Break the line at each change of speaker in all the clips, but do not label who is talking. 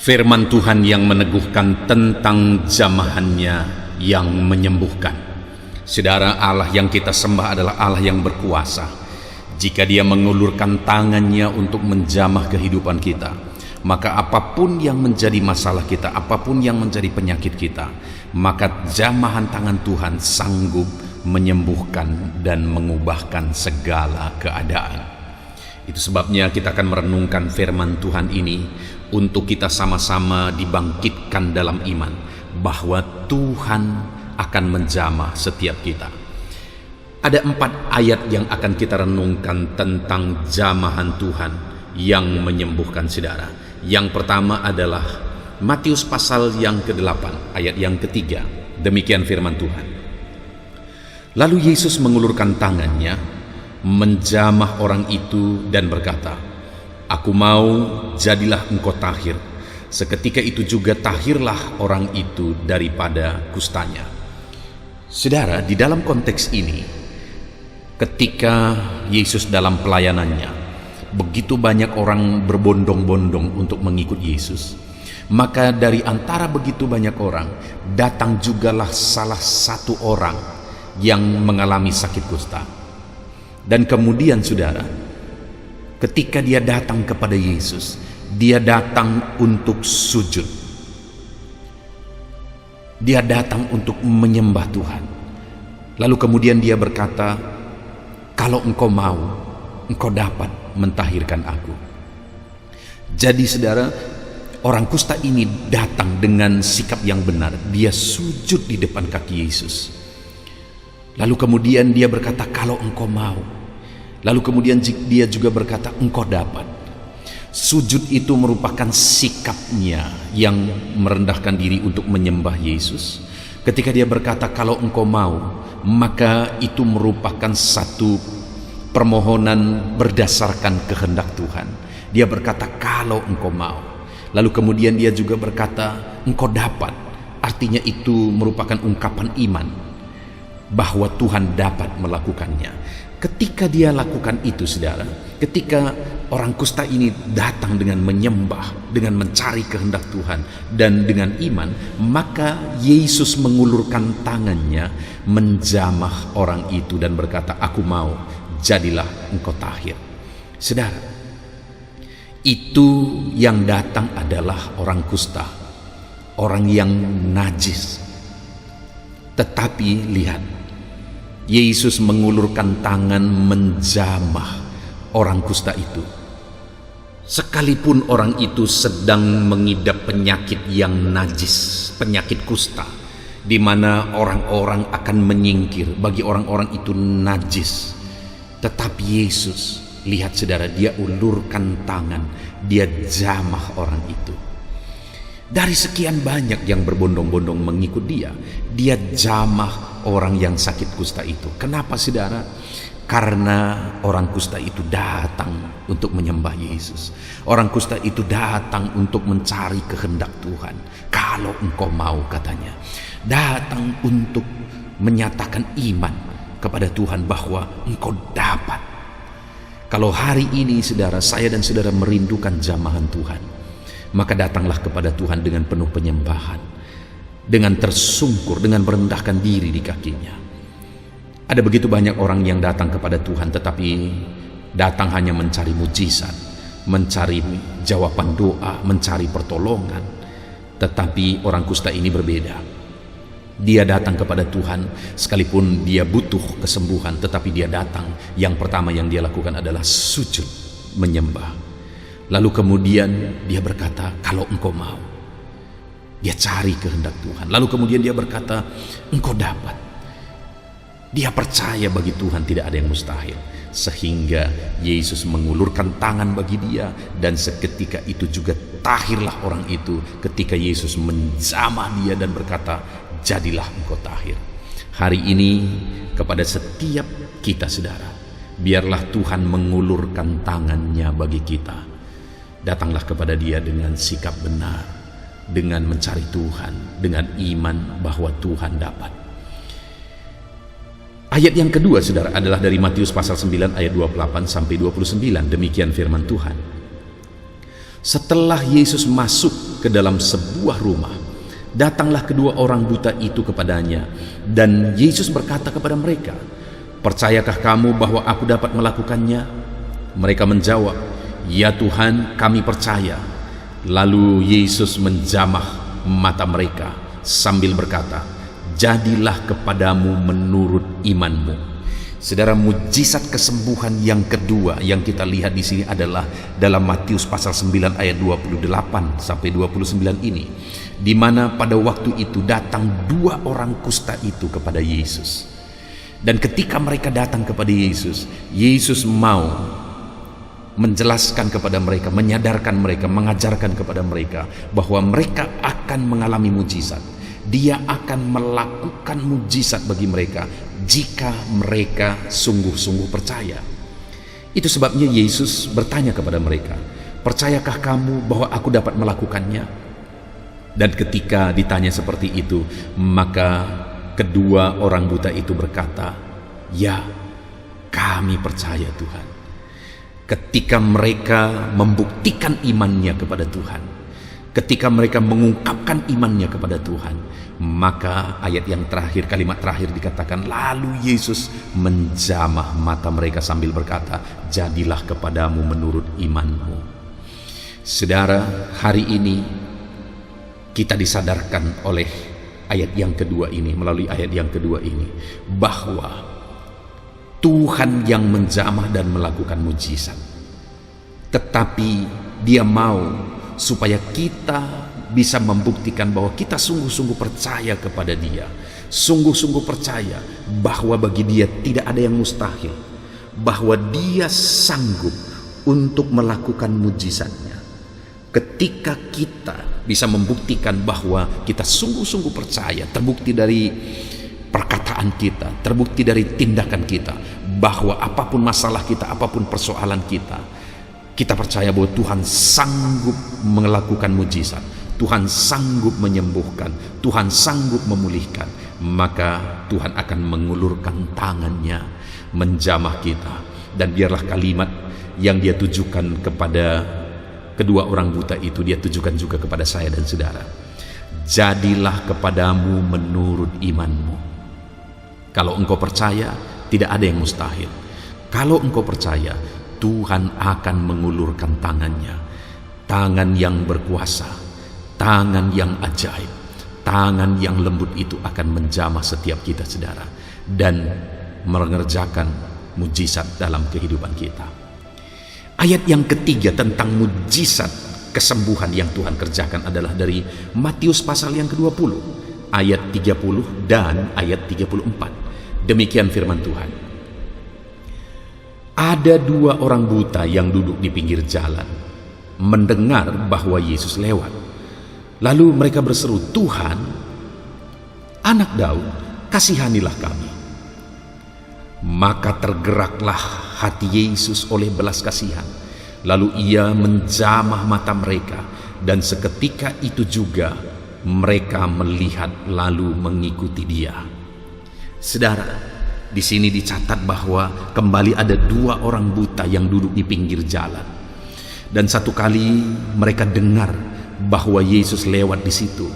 Firman Tuhan yang meneguhkan tentang jamahannya yang menyembuhkan. Saudara, Allah yang kita sembah adalah Allah yang berkuasa. Jika Dia mengulurkan tangannya untuk menjamah kehidupan kita, maka apapun yang menjadi masalah kita, apapun yang menjadi penyakit kita, maka jamahan tangan Tuhan sanggup menyembuhkan dan mengubahkan segala keadaan. Itu sebabnya kita akan merenungkan firman Tuhan ini untuk kita sama-sama dibangkitkan dalam iman bahwa Tuhan akan menjamah setiap kita. Ada 4 ayat yang akan kita renungkan tentang jamahan Tuhan yang menyembuhkan saudara. Yang pertama adalah Matius pasal yang ke-8 ayat yang ketiga. Demikian firman Tuhan. Lalu Yesus mengulurkan tangannya, menjamah orang itu dan berkata, "Aku mau, jadilah engkau tahir." Seketika itu juga tahirlah orang itu daripada kustanya. Saudara, di dalam konteks ini, ketika Yesus dalam pelayanannya, begitu banyak orang berbondong-bondong untuk mengikut Yesus, maka dari antara begitu banyak orang, datang jugalah salah satu orang yang mengalami sakit kusta. Dan kemudian saudara, ketika dia datang kepada Yesus, dia datang untuk sujud. Dia datang untuk menyembah Tuhan. Lalu kemudian dia berkata, "Kalau engkau mau, engkau dapat mentahirkan aku." Jadi saudara, orang kusta ini datang dengan sikap yang benar. Dia sujud di depan kaki Yesus. Lalu kemudian dia berkata, "Kalau engkau mau." Lalu kemudian dia juga berkata, "Engkau dapat." Sujud itu merupakan sikapnya yang merendahkan diri untuk menyembah Yesus. Ketika dia berkata, "Kalau engkau mau," maka itu merupakan satu permohonan berdasarkan kehendak Tuhan. Dia berkata, "Kalau engkau mau." Lalu kemudian dia juga berkata, "Engkau dapat." Artinya itu merupakan ungkapan iman bahwa Tuhan dapat melakukannya. Ketika dia lakukan itu saudara, ketika orang kusta ini datang dengan menyembah, dengan mencari kehendak Tuhan dan dengan iman, maka Yesus mengulurkan tangannya menjamah orang itu dan berkata, "Aku mau, jadilah engkau tahir." Saudara, itu yang datang adalah orang kusta, orang yang najis. Tetapi lihat, Yesus mengulurkan tangan menjamah orang kusta itu. Sekalipun orang itu sedang mengidap penyakit yang najis, penyakit kusta, di mana orang-orang akan menyingkir, bagi orang-orang itu najis. Tetapi Yesus, lihat saudara, dia ulurkan tangan, dia jamah orang itu. Dari sekian banyak yang berbondong-bondong mengikut dia jamah orang yang sakit kusta itu. Kenapa saudara? Karena orang kusta itu datang untuk menyembah Yesus. Orang kusta itu datang untuk mencari kehendak Tuhan. Kalau engkau mau, katanya. Datang untuk menyatakan iman kepada Tuhan bahwa engkau dapat. Kalau hari ini saudara, saya dan saudara merindukan jamahan Tuhan, maka datanglah kepada Tuhan dengan penuh penyembahan, dengan tersungkur, dengan merendahkan diri di kakinya. Ada begitu banyak orang yang datang kepada Tuhan, tetapi datang hanya mencari mujizat, mencari jawaban doa, mencari pertolongan. Tetapi orang kusta ini berbeda. Dia datang kepada Tuhan sekalipun dia butuh kesembuhan, tetapi dia datang, yang pertama yang dia lakukan adalah sujud, menyembah. Lalu kemudian dia berkata, "Kalau engkau mau." Dia cari kehendak Tuhan. Lalu kemudian dia berkata, "Engkau dapat." Dia percaya bagi Tuhan tidak ada yang mustahil. Sehingga Yesus mengulurkan tangan bagi dia, dan seketika itu juga tahirlah orang itu ketika Yesus menjamah dia dan berkata, "Jadilah engkau tahir." Hari ini kepada setiap kita saudara, biarlah Tuhan mengulurkan tangannya bagi kita. Datanglah kepada dia dengan sikap benar, dengan mencari Tuhan, dengan iman bahwa Tuhan dapat. Ayat yang kedua saudara adalah dari Matius pasal 9 ayat 28 sampai 29. Demikian firman Tuhan. Setelah Yesus masuk ke dalam sebuah rumah. Datanglah kedua orang buta itu kepadanya, dan Yesus berkata kepada mereka, "Percayakah kamu bahwa aku dapat melakukannya?" Mereka menjawab, "Ya Tuhan, kami percaya." Lalu Yesus menjamah mata mereka sambil berkata, "Jadilah kepadamu menurut imanmu." Saudara, mujizat kesembuhan yang kedua yang kita lihat di sini adalah dalam Matius pasal 9 ayat 28 sampai 29 ini, di mana pada waktu itu datang dua orang kusta itu kepada Yesus. Dan ketika mereka datang kepada Yesus, Yesus mau menjelaskan kepada mereka, menyadarkan mereka, mengajarkan kepada mereka bahwa mereka akan mengalami mujizat. Dia akan melakukan mujizat bagi mereka jika mereka sungguh-sungguh percaya. Itu sebabnya Yesus bertanya kepada mereka, "Percayakah kamu bahwa aku dapat melakukannya?" Dan ketika ditanya seperti itu, maka kedua orang buta itu berkata, "Ya, kami percaya Tuhan." Ketika mereka membuktikan imannya kepada Tuhan, ketika mereka mengungkapkan imannya kepada Tuhan, maka ayat yang terakhir, kalimat terakhir dikatakan, lalu Yesus menjamah mata mereka sambil berkata, "Jadilah kepadamu menurut imanmu." Saudara, hari ini kita disadarkan oleh ayat yang kedua ini, melalui ayat yang kedua ini, bahwa Tuhan yang menjamah dan melakukan mujizat. Tetapi Dia mau supaya kita bisa membuktikan bahwa kita sungguh-sungguh percaya kepada Dia, sungguh-sungguh percaya bahwa bagi Dia tidak ada yang mustahil, bahwa Dia sanggup untuk melakukan mujizatnya. Ketika kita bisa membuktikan bahwa kita sungguh-sungguh percaya, terbukti dari perkataan kita, terbukti dari tindakan kita, bahwa apapun masalah kita, apapun persoalan kita, kita percaya bahwa Tuhan sanggup melakukan mujizat, Tuhan sanggup menyembuhkan, Tuhan sanggup memulihkan, maka Tuhan akan mengulurkan tangannya menjamah kita. Dan biarlah kalimat yang Dia tujukan kepada kedua orang buta itu, Dia tujukan juga kepada saya dan saudara. Jadilah kepadamu menurut imanmu. Kalau engkau percaya, tidak ada yang mustahil. Kalau engkau percaya, Tuhan akan mengulurkan tangannya, tangan yang berkuasa, tangan yang ajaib, tangan yang lembut itu akan menjamah setiap kita, saudara, dan mengerjakan mujizat dalam kehidupan kita. Ayat yang ketiga tentang mujizat kesembuhan yang Tuhan kerjakan adalah dari Matius pasal yang ke-20, ayat 30 dan ayat 34. Demikian firman Tuhan. Ada dua orang buta yang duduk di pinggir jalan, mendengar bahwa Yesus lewat. Lalu mereka berseru, "Tuhan, Anak Daud, kasihanilah kami." Maka tergeraklah hati Yesus oleh belas kasihan. Lalu Ia menjamah mata mereka, dan seketika itu juga mereka melihat lalu mengikuti Dia. Saudara, di sini dicatat bahwa kembali ada dua orang buta yang duduk di pinggir jalan. Dan satu kali mereka dengar bahwa Yesus lewat di situ.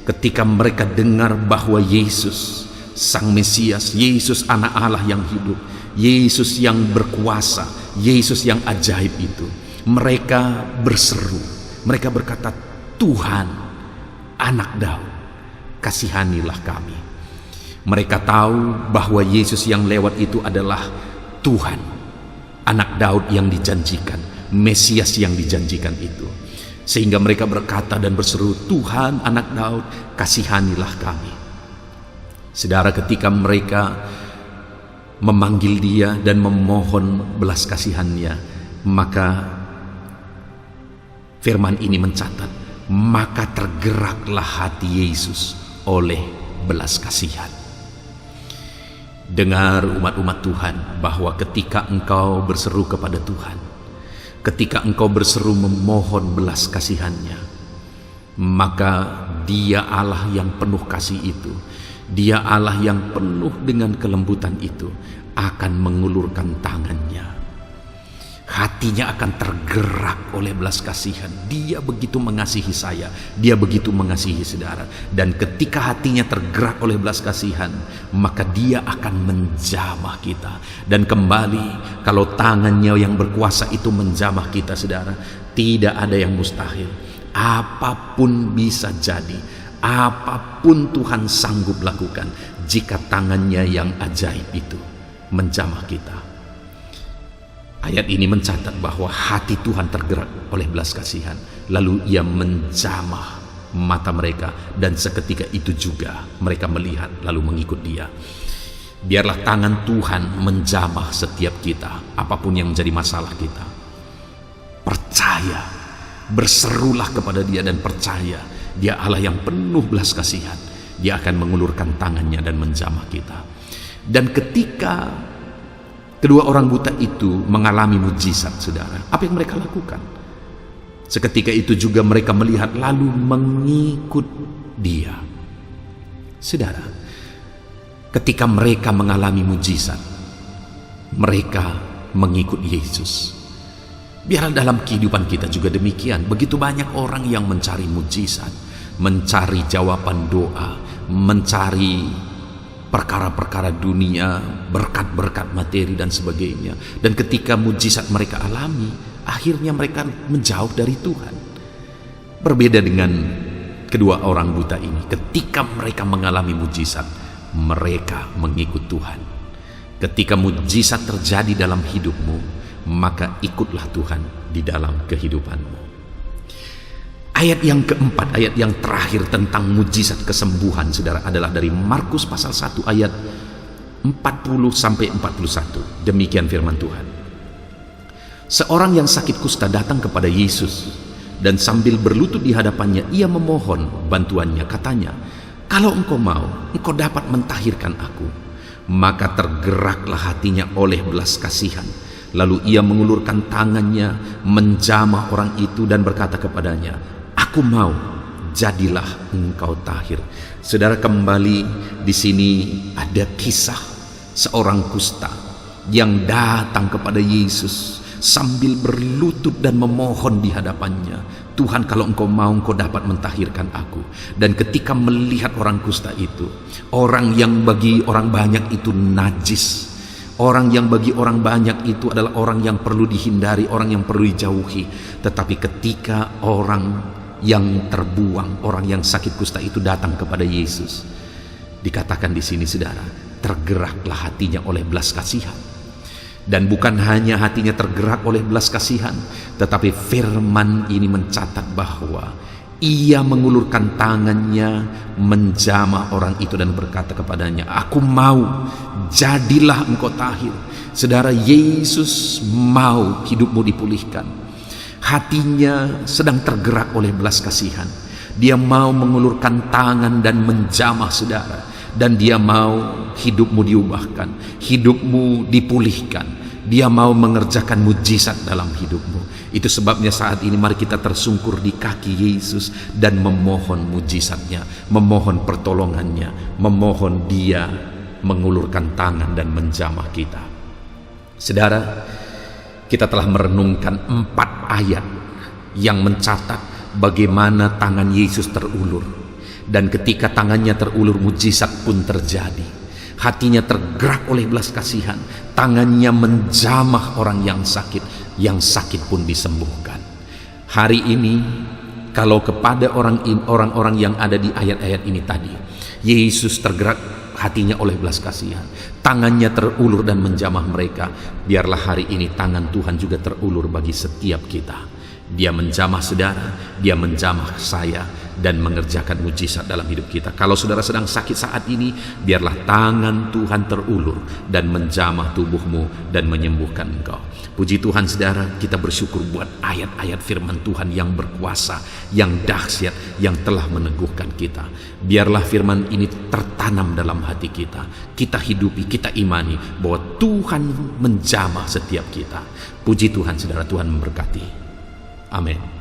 Ketika mereka dengar bahwa Yesus Sang Mesias, Yesus Anak Allah yang hidup, Yesus yang berkuasa, Yesus yang ajaib itu, mereka berseru, mereka berkata, "Tuhan, Anak Daud, kasihanilah kami." Mereka tahu bahwa Yesus yang lewat itu adalah Tuhan, Anak Daud yang dijanjikan, Mesias yang dijanjikan itu. Sehingga mereka berkata dan berseru, "Tuhan, Anak Daud, kasihanilah kami." Saudara, ketika mereka memanggil Dia dan memohon belas kasihannya, maka firman ini mencatat, maka tergeraklah hati Yesus oleh belas kasihan. Dengar umat-umat Tuhan, bahwa ketika engkau berseru kepada Tuhan, ketika engkau berseru memohon belas kasihannya, maka Dia Allah yang penuh kasih itu, Dia Allah yang penuh dengan kelembutan itu akan mengulurkan tangannya. hatinya akan tergerak oleh belas kasihan. Dia begitu mengasihi saya, dia begitu mengasihi saudara. Dan ketika hatinya tergerak oleh belas kasihan, maka dia akan menjamah kita. Dan kembali, kalau tangannya yang berkuasa itu menjamah kita saudara, tidak ada yang mustahil. Apapun bisa jadi, apapun Tuhan sanggup lakukan jika tangannya yang ajaib itu menjamah kita. Ayat ini mencatat bahwa hati Tuhan tergerak oleh belas kasihan, lalu ia menjamah mata mereka, dan seketika itu juga mereka melihat lalu mengikut dia. Biarlah tangan Tuhan menjamah setiap kita, apapun yang menjadi masalah kita. Percaya, berserulah kepada dia dan percaya, dia Allah yang penuh belas kasihan. Dia akan mengulurkan tangannya dan menjamah kita. Dan ketika kedua orang buta itu mengalami mujizat saudara, apa yang mereka lakukan? Seketika itu juga mereka melihat lalu mengikut dia. Saudara, ketika mereka mengalami mujizat, mereka mengikut Yesus. Biarlah dalam kehidupan kita juga demikian. Begitu banyak orang yang mencari mujizat, mencari jawaban doa, mencari perkara-perkara dunia, berkat-berkat materi dan sebagainya. Dan ketika mujizat mereka alami, akhirnya mereka menjauh dari Tuhan. Berbeda dengan kedua orang buta ini. Ketika mereka mengalami mujizat, mereka mengikut Tuhan. Ketika mujizat terjadi dalam hidupmu, maka ikutlah Tuhan di dalam kehidupanmu. Ayat yang keempat, ayat yang terakhir tentang mujizat kesembuhan saudara adalah dari Markus pasal 1 ayat 40-41. Demikian firman Tuhan. Seorang yang sakit kusta datang kepada Yesus, dan sambil berlutut di hadapannya ia memohon bantuannya. Katanya, "Kalau engkau mau, engkau dapat mentahirkan aku." Maka tergeraklah hatinya oleh belas kasihan. Lalu ia mengulurkan tangannya, menjamah orang itu dan berkata kepadanya, "Aku mau, jadilah engkau tahir." Saudara, kembali di sini ada kisah seorang kusta yang datang kepada Yesus sambil berlutut dan memohon di hadapannya, "Tuhan, kalau engkau mau, engkau dapat mentahirkan aku." Dan ketika melihat orang kusta itu, orang yang bagi orang banyak itu najis, orang yang bagi orang banyak itu adalah orang yang perlu dihindari, orang yang perlu dijauhi. Tetapi ketika orang yang terbuang, orang yang sakit kusta itu datang kepada Yesus, dikatakan di sini saudara, tergeraklah hatinya oleh belas kasihan. Dan bukan hanya hatinya tergerak oleh belas kasihan, tetapi firman ini mencatat bahwa ia mengulurkan tangannya, menjamah orang itu dan berkata kepadanya, "Aku mau, jadilah engkau tahir." Saudara, Yesus mau hidupmu dipulihkan. Hatinya sedang tergerak oleh belas kasihan. Dia mau mengulurkan tangan dan menjamah saudara. Dan dia mau hidupmu diubahkan, hidupmu dipulihkan. Dia mau mengerjakan mujizat dalam hidupmu. Itu sebabnya saat ini mari kita tersungkur di kaki Yesus dan memohon mujizatnya, memohon pertolongannya, memohon dia mengulurkan tangan dan menjamah kita. Saudara, kita telah merenungkan 4 ayat yang mencatat bagaimana tangan Yesus terulur. Dan ketika tangannya terulur, mujizat pun terjadi. Hatinya tergerak oleh belas kasihan, tangannya menjamah orang yang sakit pun disembuhkan. Hari ini, kalau kepada orang-orang yang ada di ayat-ayat ini tadi, Yesus tergerak hatinya oleh belas kasihan, tangannya terulur dan menjamah mereka. Biarlah hari ini tangan Tuhan juga terulur bagi setiap kita. Dia menjamah saudara, dia menjamah saya, dan mengerjakan mujizat dalam hidup kita. Kalau saudara sedang sakit saat ini, biarlah tangan Tuhan terulur dan menjamah tubuhmu dan menyembuhkan engkau. Puji Tuhan saudara, kita bersyukur buat ayat-ayat firman Tuhan yang berkuasa, yang dahsyat, yang telah meneguhkan kita. Biarlah firman ini tertanam dalam hati kita. Kita hidupi, kita imani bahwa Tuhan menjamah setiap kita. Puji Tuhan saudara, Tuhan memberkati. Amin.